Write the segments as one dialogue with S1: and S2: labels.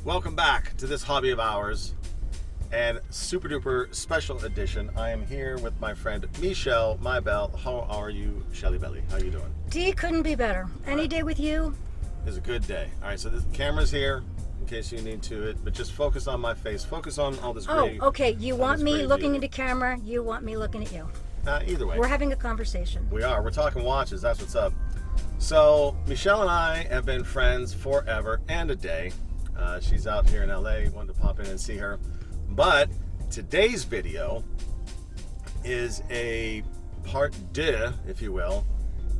S1: Welcome back to this hobby of ours and super duper special edition. I am here with my friend Meechelle, my belle. How are you, Shelly Belly? How you doing?
S2: D couldn't be better. Any day with you
S1: is a good day. All right, so the camera's here in case you need to it, but just focus on my face. Focus on all this gray.
S2: Oh, okay. You want me looking into camera, you want me looking at you.
S1: Either way.
S2: We're having a conversation.
S1: We are. We're talking watches. That's what's up. So, Meechelle and I have been friends forever and a day. She's out here in LA. Wanted to pop in and see her. But today's video is a part deux, if you will,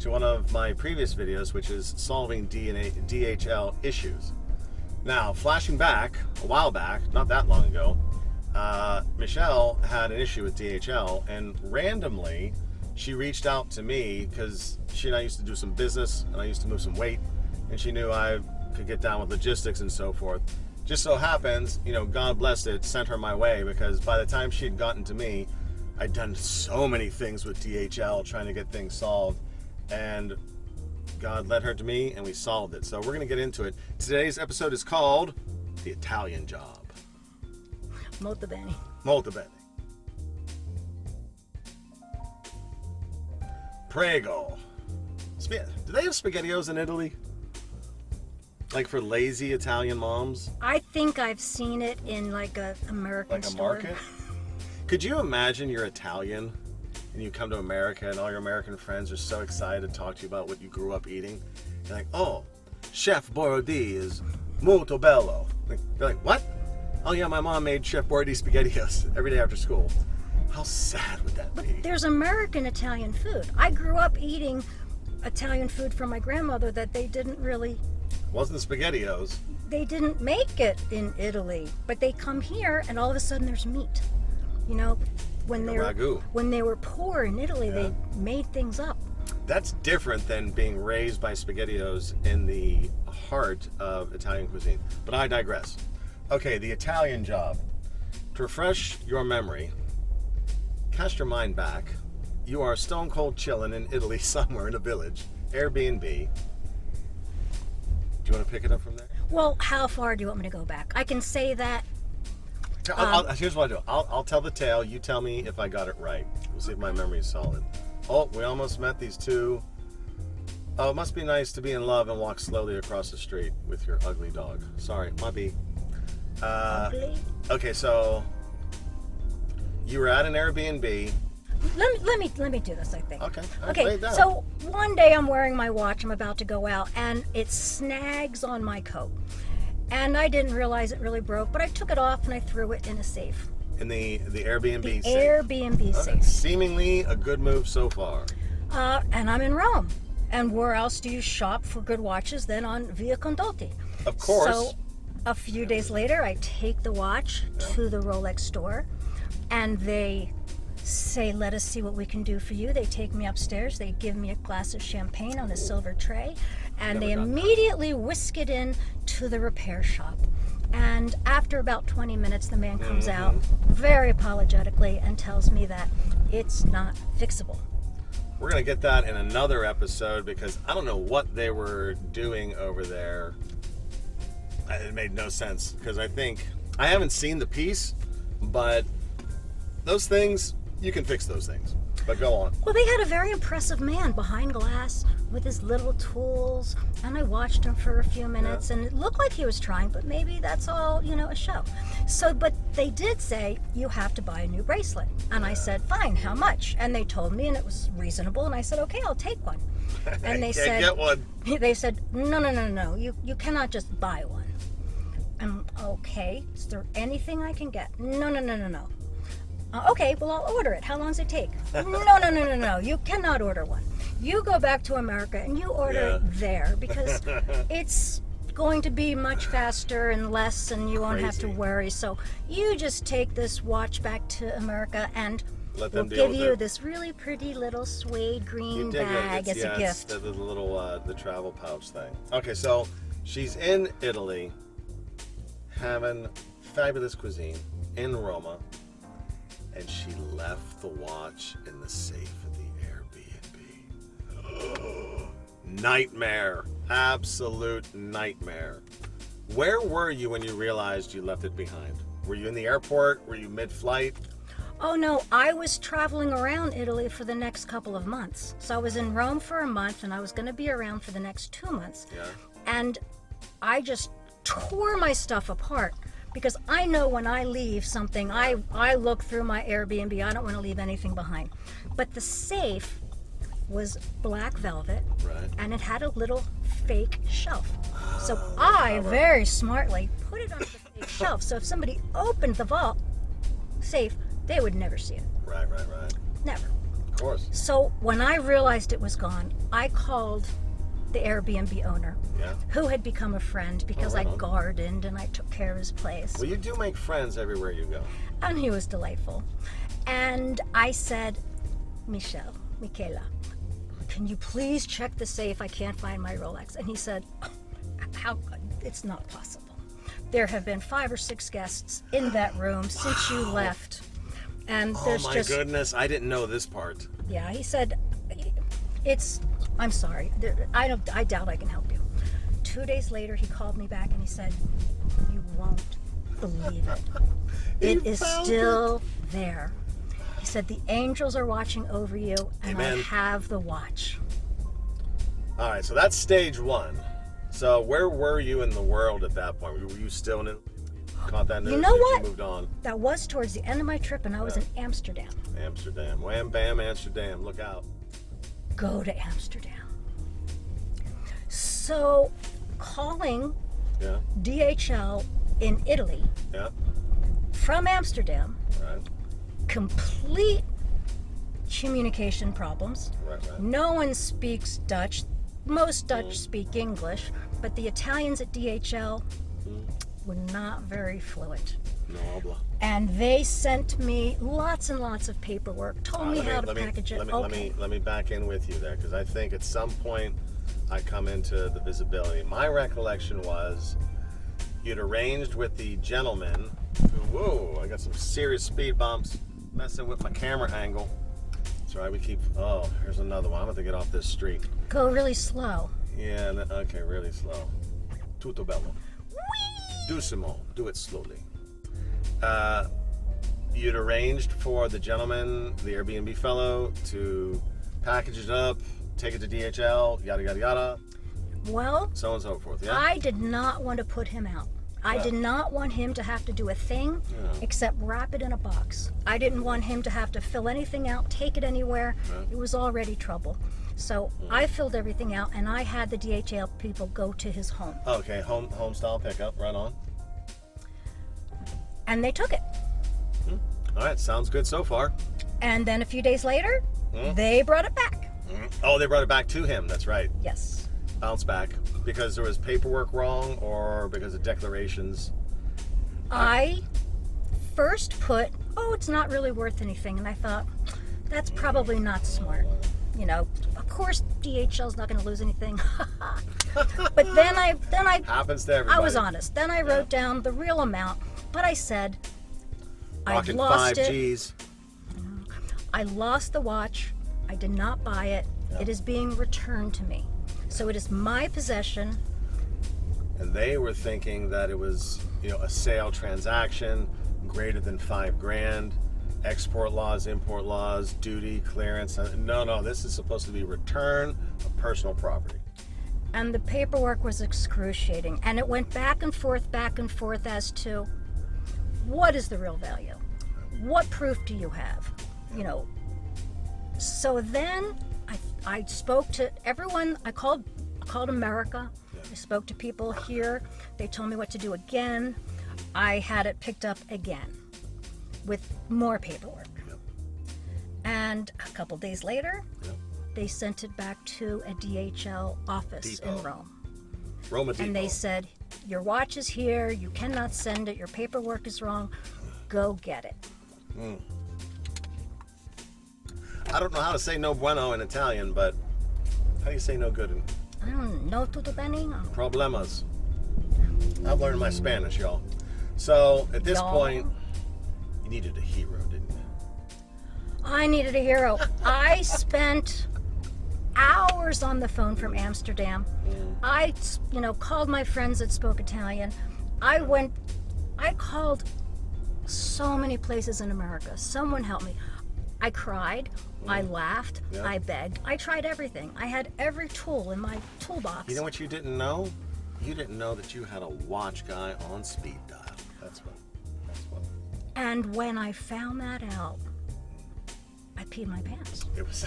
S1: to one of my previous videos, which is solving DHL issues. Now, flashing back, a while back, not that long ago, Meechelle had an issue with DHL, and randomly she reached out to me because she and I used to do some business and I used to move some weight, and she knew I could get down with logistics and so forth. Just so happens, you know, God blessed it, sent her my way, because by the time she had gotten to me, I'd done so many things with DHL trying to get things solved, and God led her to me and we solved it. So we're going to get into it. Today's episode is called The Italian Job.
S2: Molto bene.
S1: Molto bene. Prego. Do they have SpaghettiOs in Italy? Like for lazy Italian moms?
S2: I think I've seen it in like a American store.
S1: Like a market? Could you imagine you're Italian and you come to America and all your American friends are so excited to talk to you about what you grew up eating? You're like, oh, Chef Boyardee is molto bello. You're like, what? Oh yeah, my mom made Chef Boyardee SpaghettiOs every day after school. How sad would that be?
S2: But there's American Italian food. I grew up eating Italian food from my grandmother that they didn't really...
S1: Wasn't the SpaghettiOs.
S2: They didn't make it in Italy, but they come here and all of a sudden there's meat. You know, when they were poor in Italy, they made things up.
S1: That's different than being raised by SpaghettiOs in the heart of Italian cuisine. But I digress. Okay, the Italian job. To refresh your memory, cast your mind back. You are stone cold chilling in Italy somewhere in a village, Airbnb. Do you want to pick it up from there?
S2: Well, how far do you want me to go back? I can say that.
S1: Here's what I'll do. I'll tell the tale. You tell me if I got it right. We'll see if my memory is solid. Oh, we almost met these two. Oh, it must be nice to be in love and walk slowly across the street with your ugly dog. Sorry, my bee.
S2: Ugly?
S1: Okay, so you were at an Airbnb.
S2: Let me do this, I think.
S1: Okay.
S2: Okay, so one day I'm wearing my watch, I'm about to go out, and it snags on my coat. And I didn't realize it really broke, but I took it off and I threw it in a safe.
S1: In the Airbnb safe?
S2: Airbnb safe.
S1: Seemingly a good move so far.
S2: And I'm in Rome. And where else do you shop for good watches than on Via Condotti?
S1: Of course.
S2: So a few days later, I take the watch to the Rolex store, and they say, let us see what we can do for you. They take me upstairs, they give me a glass of champagne on a silver tray, and they immediately whisk it in to the repair shop. And after about 20 minutes, the man comes out very apologetically and tells me that it's not fixable.
S1: We're going to get that in another episode because I don't know what they were doing over there. It made no sense because I haven't seen the piece, but those things, you can fix those things. But go on.
S2: Well, they had a very impressive man behind glass with his little tools, and I watched him for a few minutes, and it looked like he was trying, but maybe that's all, a show. So, but they did say, you have to buy a new bracelet. And I said, fine, how much? And they told me, and it was reasonable, and I said, okay, I'll take one. And they said,
S1: get one.
S2: They said, no, you cannot just buy one. Okay, is there anything I can get? No. Okay, well, I'll order it. How long does it take? No. You cannot order one. You go back to America and you order it there because it's going to be much faster and less, and you won't have to worry. So you just take this watch back to America and we'll give you this really pretty little suede green bag as a gift.
S1: The little the travel pouch thing. Okay, so she's in Italy having fabulous cuisine in Roma. And she left the watch in the safe of the Airbnb. Nightmare. Absolute nightmare. Where were you when you realized you left it behind? Were you in the airport? Were you mid-flight?
S2: Oh no, I was traveling around Italy for the next couple of months. So I was in Rome for a month and I was going to be around for the next 2 months.
S1: Yeah.
S2: And I just tore my stuff apart because I know when I leave something, I look through my Airbnb. I don't want to leave anything behind. But the safe was black velvet,
S1: Right.
S2: and it had a little fake shelf. So I very smartly put it on the fake shelf. So if somebody opened the vault safe, they would never see it.
S1: Right.
S2: Never.
S1: Of course.
S2: So when I realized it was gone, I called the Airbnb owner,
S1: Yeah.
S2: who had become a friend because
S1: right
S2: I
S1: on.
S2: gardened and I took care of his place.
S1: Well, you do make friends everywhere you go.
S2: And he was delightful. And I said, Michela, can you please check the safe? I can't find my Rolex. And he said, how? It's not possible. There have been 5 or 6 guests in that room since you left. And there's
S1: Oh my
S2: just,
S1: goodness, I didn't know this part.
S2: yeah, he said, I'm sorry. I doubt I can help you. 2 days later, he called me back and he said, you won't believe it. It is still there. He said, the angels are watching over you, and
S1: Amen.
S2: I have the watch.
S1: All right, so that's stage 1. So where were you in the world at that point? Were you still in it? Caught that news?
S2: You know
S1: or did
S2: what?
S1: You moved on.
S2: That was towards the end of my trip, and I was in Amsterdam.
S1: Amsterdam. Wham, bam, Amsterdam. Look out.
S2: Go to Amsterdam. So, calling
S1: Yeah.
S2: DHL in Italy
S1: Yeah.
S2: from Amsterdam,
S1: Right.
S2: complete communication problems.
S1: Right.
S2: No one speaks Dutch. Most Dutch speak English, but the Italians at DHL were not very fluent.
S1: No habla.
S2: And they sent me lots and lots of paperwork, told me how to package it.
S1: Let me back in with you there, because I think at some point I come into the visibility. My recollection was you'd arranged with the gentleman who, whoa, I got some serious speed bumps, messing with my camera angle. That's right, we keep, oh, here's another one. I'm going to get off this street.
S2: Go really slow.
S1: Yeah, okay, really slow. Tutto bello. Doucement, do it slowly. You'd arranged for the gentleman, the Airbnb fellow, to package it up, take it to DHL, yada, yada, yada,
S2: Well,
S1: so on and so forth, yeah?
S2: I did not want to put him out. I did not want him to have to do a thing except wrap it in a box. I didn't want him to have to fill anything out, take it anywhere. It was already trouble. So I filled everything out, and I had the DHL people go to his home.
S1: Okay, home style pickup, right on.
S2: And they took it.
S1: All right, sounds good so far.
S2: And then a few days later, they brought it back.
S1: Oh, they brought it back to him, that's right.
S2: Yes.
S1: Bounce back. Because there was paperwork wrong or because of declarations?
S2: I first put, it's not really worth anything. And I thought, that's probably not smart. You know, of course DHL's not going to lose anything. But then I
S1: Happens to everybody.
S2: I was honest. Then I wrote down the real amount, but I said, I've
S1: Rocking
S2: lost
S1: 5
S2: it.
S1: G's.
S2: I lost the watch. I did not buy it. It is being returned to me. So it is my possession.
S1: And they were thinking that it was, a sale transaction greater than $5,000, export laws, import laws, duty, clearance. No, this is supposed to be return of personal property.
S2: And the paperwork was excruciating. And it went back and forth as to what is the real value? What proof do you have? So then I spoke to everyone. I called America. I spoke to people here. They told me what to do again. I had it picked up again with more paperwork. And a couple days later, they sent it back to a DHL office in Rome.
S1: Roma Depot.
S2: And they said, your watch is here. You cannot send it. Your paperwork is wrong. Go get it.
S1: I don't know how to say no bueno in Italian, but how do you say no good in
S2: I don't know, tutto bene?
S1: problemas? I've learned my Spanish, y'all. So at this point, you needed a hero, didn't you?
S2: I needed a hero. I spent hours on the phone from Amsterdam. I, called my friends that spoke Italian. I called so many places in America. Someone helped me. I cried. I laughed.
S1: Yeah.
S2: I begged. I tried everything. I had every tool in my toolbox.
S1: You know what you didn't know? You didn't know that you had a watch guy on speed dial. That's what.
S2: And when I found that out, I peed my pants.
S1: It was.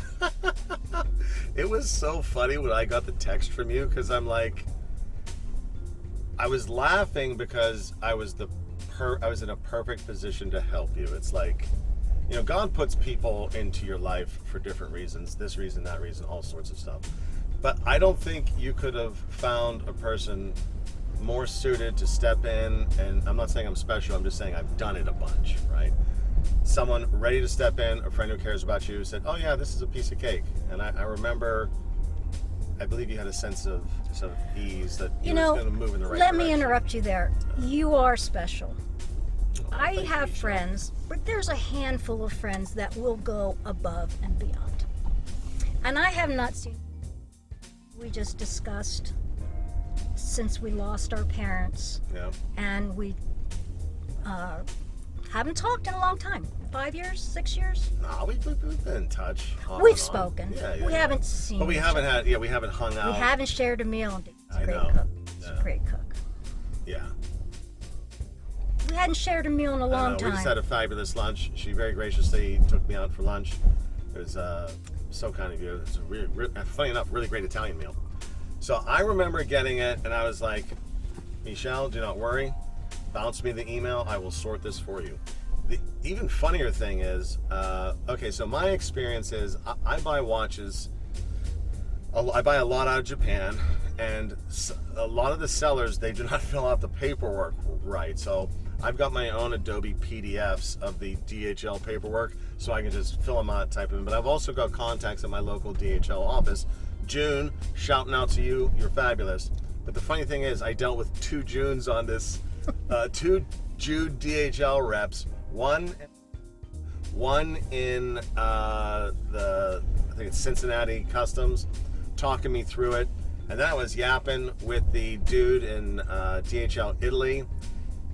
S1: It was so funny when I got the text from you, because I'm like, I was laughing because I was in a perfect position to help you. It's like, God puts people into your life for different reasons. This reason, that reason, all sorts of stuff. But I don't think you could have found a person more suited to step in, and I'm not saying I'm special, I'm just saying I've done it a bunch, right? Someone ready to step in, a friend who cares about you, said, oh yeah, this is a piece of cake. And I remember, I believe you had a sense of sort of ease that you was going to move in the right
S2: let
S1: direction.
S2: me interrupt you there. You are special. I have friends, but there's a handful of friends that will go above and beyond. And I have not seen, we just discussed since we lost our parents.
S1: Yeah.
S2: And we haven't talked in a long time. 5 years, 6 years?
S1: No, we've been in touch.
S2: We've spoken.
S1: Yeah,
S2: we haven't seen
S1: But we
S2: each
S1: haven't
S2: other.
S1: we haven't hung out.
S2: We haven't shared a meal. He's a
S1: I
S2: great
S1: know.
S2: cook. He's
S1: Yeah.
S2: a great cook.
S1: Yeah.
S2: We hadn't shared a meal in a long time.
S1: We just had a fabulous lunch. She very graciously took me out for lunch. It was so kind of you. It's a really, funny enough, really great Italian meal. So I remember getting it, and I was like, Meechelle, do not worry. Bounce me the email. I will sort this for you. The even funnier thing is, okay, so my experience is I buy watches. I buy a lot out of Japan, and a lot of the sellers, they do not fill out the paperwork right. So I've got my own Adobe PDFs of the DHL paperwork, so I can just fill them out, type them in. But I've also got contacts at my local DHL office. June, shouting out to you, you're fabulous. But the funny thing is, I dealt with two Junes on this, two June DHL reps. One in I think it's Cincinnati Customs, talking me through it, and then I was yapping with the dude in DHL Italy.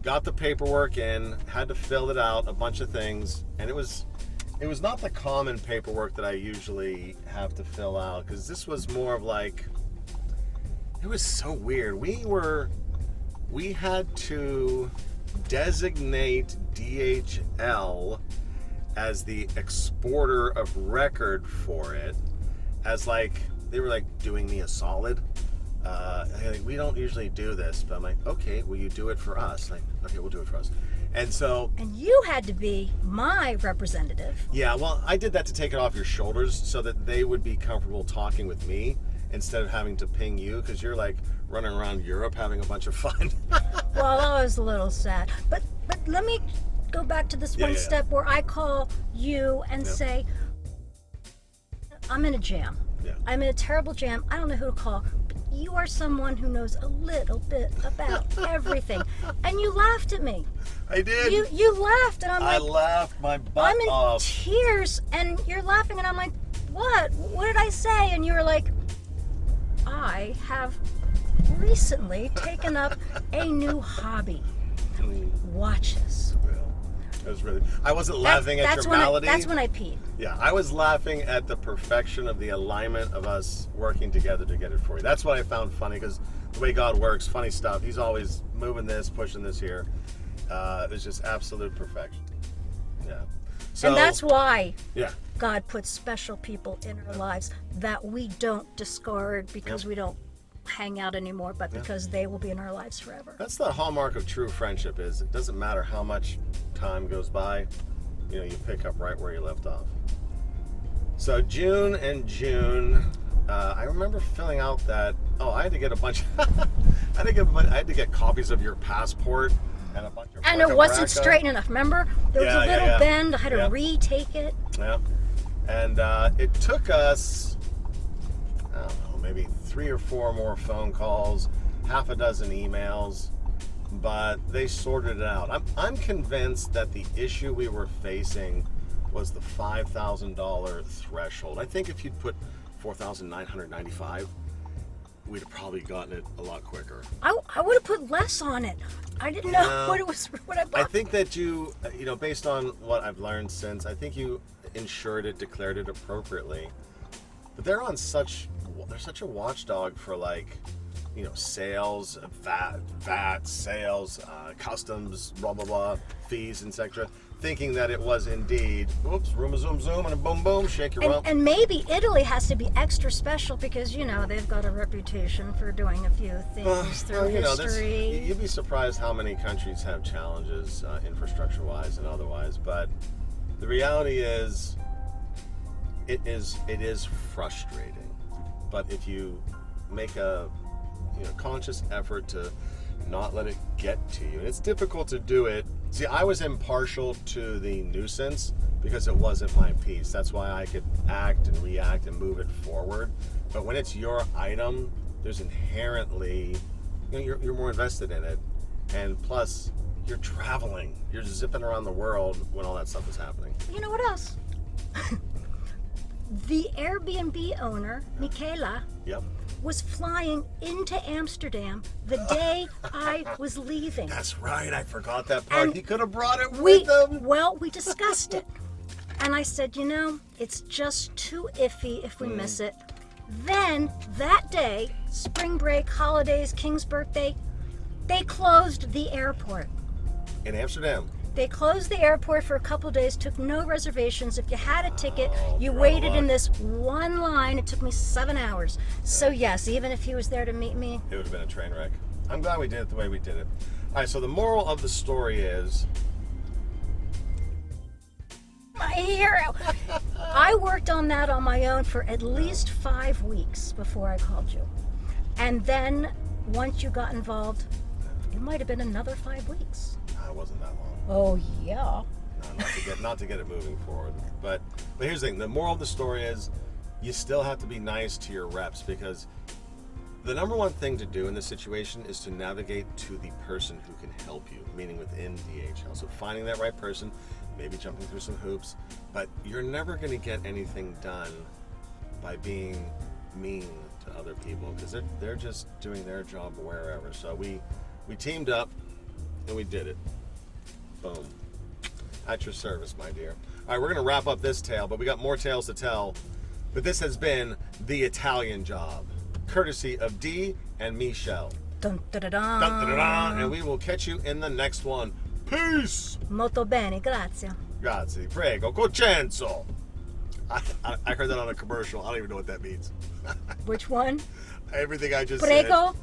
S1: Got the paperwork in, had to fill it out, a bunch of things, and it was not the common paperwork that I usually have to fill out, because this was more of like, it was so weird. We had to designate DHL as the exporter of record for it, as like, they were like doing me a solid. Like, we don't usually do this, but I'm like, okay, will you do it for us? Like, okay, we'll do it for us. And so,
S2: and you had to be my representative.
S1: yeah, well, I did that to take it off your shoulders so that they would be comfortable talking with me instead of having to ping you, because you're like running around Europe having a bunch of fun.
S2: Well, I was a little sad. But let me go back to this one step where I call you and say, I'm in a jam.
S1: Yeah.
S2: I'm in a terrible jam. I don't know who to call. But you are someone who knows a little bit about everything. And you laughed at me.
S1: I did.
S2: You laughed, and I'm like,
S1: I laughed my butt
S2: I'm in
S1: off.
S2: tears, and you're laughing, and I'm like, what? What did I say? And you were like, I have recently taken up a new hobby. Watches.
S1: It was really. I wasn't laughing at your malady.
S2: That's when I peed.
S1: Yeah, I was laughing at the perfection of the alignment of us working together to get it for you. That's what I found funny, because the way God works, funny stuff. He's always moving this, pushing this here. It was just absolute perfection. Yeah. So,
S2: And that's why
S1: yeah.
S2: God puts special people in our lives that we don't discard because we don't hang out anymore, but because they will be in our lives forever.
S1: That's the hallmark of true friendship. Is it doesn't matter how much time goes by, you pick up right where you left off. So June, I remember filling out that. Oh, I had to get a bunch. I had to get copies of your passport and a bunch of.
S2: And it wasn't straight enough. Remember, there was a little bend. I had to retake it.
S1: Yeah, and it took us, I don't know, maybe 3 or 4 more phone calls, half a dozen emails, but they sorted it out. I'm convinced that the issue we were facing was the $5,000 threshold. I think if you'd put $4,995, we'd have probably gotten it a lot quicker.
S2: I would have put less on it. I didn't know what it was, what I bought.
S1: I think that you know, based on what I've learned since, I think you insured it, declared it appropriately. But they're such a watchdog for, like, you know, sales, VAT, sales, customs, blah, blah, blah, fees, etc. Thinking that it was indeed, oops, room a zoom zoom and a boom boom, shake your rump.
S2: And maybe Italy has to be extra special because, you know, they've got a reputation for doing a few things through history.
S1: You'd be surprised how many countries have challenges, infrastructure-wise and otherwise. But the reality is, it is frustrating. But if you make a conscious effort to not let it get to you, and it's difficult to do it. See, I was impartial to the nuisance because it wasn't my piece. That's why I could act and react and move it forward. But when it's your item, there's inherently, you're more invested in it, and plus you're traveling, you're zipping around the world when all that stuff is happening.
S2: You know what else? The Airbnb owner, Meechelle,
S1: Yep.
S2: was flying into Amsterdam the day I was leaving.
S1: That's right, I forgot that part.
S2: And
S1: He could have brought it with him.
S2: Well, we discussed it. And I said, you know, it's just too iffy if we miss it. Then, that day, spring break, holidays, King's birthday, they closed the airport.
S1: In Amsterdam.
S2: They closed the airport for a couple of days, took no reservations. If you had a ticket, you
S1: bro,
S2: waited in
S1: look.
S2: this one line. It took me 7 hours. So yes, even if he was there to meet me.
S1: It would have been a train wreck. I'm glad we did it the way we did it. All right, so the moral of the story is...
S2: My hero. I worked on that on my own for at least 5 weeks before I called you. And then, once you got involved, it might have been another 5 weeks.
S1: It wasn't that long.
S2: Oh, yeah.
S1: No, not to get it moving forward. But here's the thing. The moral of the story is you still have to be nice to your reps, because the number one thing to do in this situation is to navigate to the person who can help you, meaning within DHL. So finding that right person, maybe jumping through some hoops, but you're never going to get anything done by being mean to other people, because they're just doing their job wherever. So we teamed up and we did it. Boom. At your service, my dear. All right, we're going to wrap up this tale, but we got more tales to tell. But this has been The Italian Job, courtesy of Dee and Meechelle.
S2: Dun, da, da, da.
S1: Dun, da, da, da, and we will catch you in the next one. Peace!
S2: Molto bene, grazie.
S1: Grazie. Prego. Cocenzo. I heard that on a commercial. I don't even know what that means.
S2: Which one?
S1: Everything I just
S2: Prego?
S1: said.